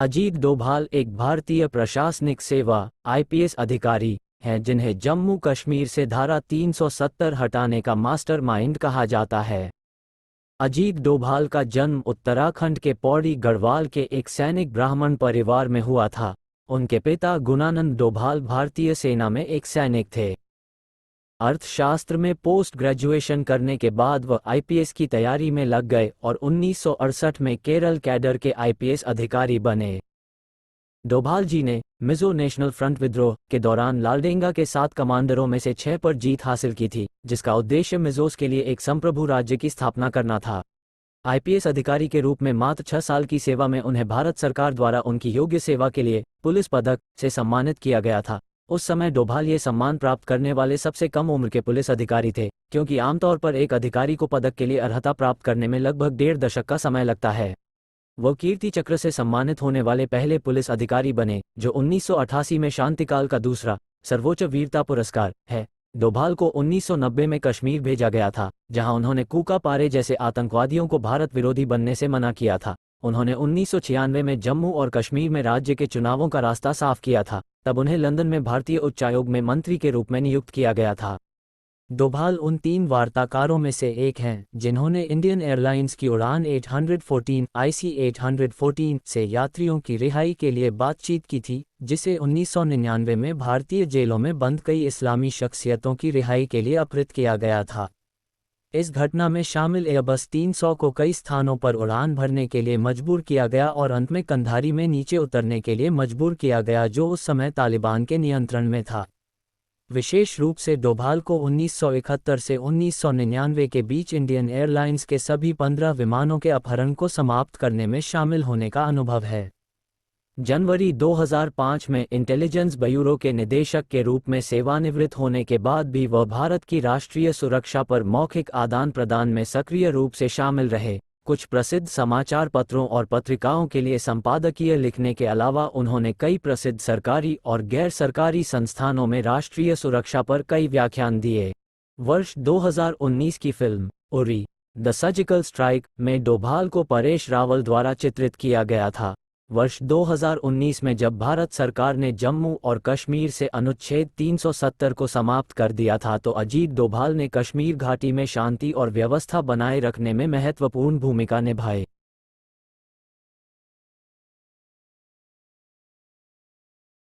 अजीत डोभाल एक भारतीय प्रशासनिक सेवा आईपीएस अधिकारी हैं जिन्हें जम्मू कश्मीर से धारा 370 हटाने का मास्टरमाइंड कहा जाता है। अजीत डोभाल का जन्म उत्तराखंड के पौड़ी गढ़वाल के एक सैनिक ब्राह्मण परिवार में हुआ था। उनके पिता गुणानंद डोभाल भारतीय सेना में एक सैनिक थे। अर्थशास्त्र में पोस्ट ग्रेजुएशन करने के बाद वह आईपीएस की तैयारी में लग गए और 1968 में केरल कैडर के आईपीएस अधिकारी बने। डोभाल जी ने मिजो नेशनल फ्रंट विद्रोह के दौरान लालडेंगा के 7 कमांडरों में से 6 पर जीत हासिल की थी, जिसका उद्देश्य मिजोस के लिए एक संप्रभु राज्य की स्थापना करना था। आईपीएस अधिकारी के रूप में मात्र 6 साल की सेवा में उन्हें भारत सरकार द्वारा उनकी योग्य सेवा के लिए पुलिस पदक से सम्मानित किया गया था। उस समय डोभाल ये सम्मान प्राप्त करने वाले सबसे कम उम्र के पुलिस अधिकारी थे, क्योंकि आमतौर पर एक अधिकारी को पदक के लिए अर्हता प्राप्त करने में लगभग 1.5 दशक का समय लगता है। वो कीर्ति चक्र से सम्मानित होने वाले पहले पुलिस अधिकारी बने, जो 1988 में शांतिकाल का दूसरा सर्वोच्च वीरता पुरस्कार है। डोभाल को 1990 में कश्मीर भेजा गया था, जहां उन्होंने कूका पारे जैसे आतंकवादियों को भारत विरोधी बनने से मना किया था। उन्होंने 1996 में जम्मू और कश्मीर में राज्य के चुनावों का रास्ता साफ किया था। तब उन्हें लंदन में भारतीय उच्चायोग में मंत्री के रूप में नियुक्त किया गया था। डोभाल उन 3 वार्ताकारों में से एक हैं जिन्होंने इंडियन एयरलाइंस की उड़ान 814 IC 814 से यात्रियों की रिहाई के लिए बातचीत की थी, जिसे 1999 में भारतीय जेलों में बंद कई इस्लामी शख्सियतों की रिहाई के लिए अपहृत किया गया था। इस घटना में शामिल एयरबस 300 को कई स्थानों पर उड़ान भरने के लिए मजबूर किया गया और अंत में कंधारी में नीचे उतरने के लिए मजबूर किया गया, जो उस समय तालिबान के नियंत्रण में था। विशेष रूप से डोभाल को 1971 से 1999 के बीच इंडियन एयरलाइंस के सभी 15 विमानों के अपहरण को समाप्त करने में शामिल होने का अनुभव है। जनवरी 2005 में इंटेलिजेंस ब्यूरो के निदेशक के रूप में सेवानिवृत्त होने के बाद भी वह भारत की राष्ट्रीय सुरक्षा पर मौखिक आदान प्रदान में सक्रिय रूप से शामिल रहे। कुछ प्रसिद्ध समाचार पत्रों और पत्रिकाओं के लिए संपादकीय लिखने के अलावा उन्होंने कई प्रसिद्ध सरकारी और गैर सरकारी संस्थानों में राष्ट्रीय सुरक्षा पर कई व्याख्यान दिए। वर्ष 2019 की film Uri the surgical strike में डोभाल को परेश रावल द्वारा चित्रित किया गया था। वर्ष 2019 में जब भारत सरकार ने जम्मू और कश्मीर से अनुच्छेद 370 को समाप्त कर दिया था, तो अजीत डोभाल ने कश्मीर घाटी में शांति और व्यवस्था बनाए रखने में महत्वपूर्ण भूमिका निभाई।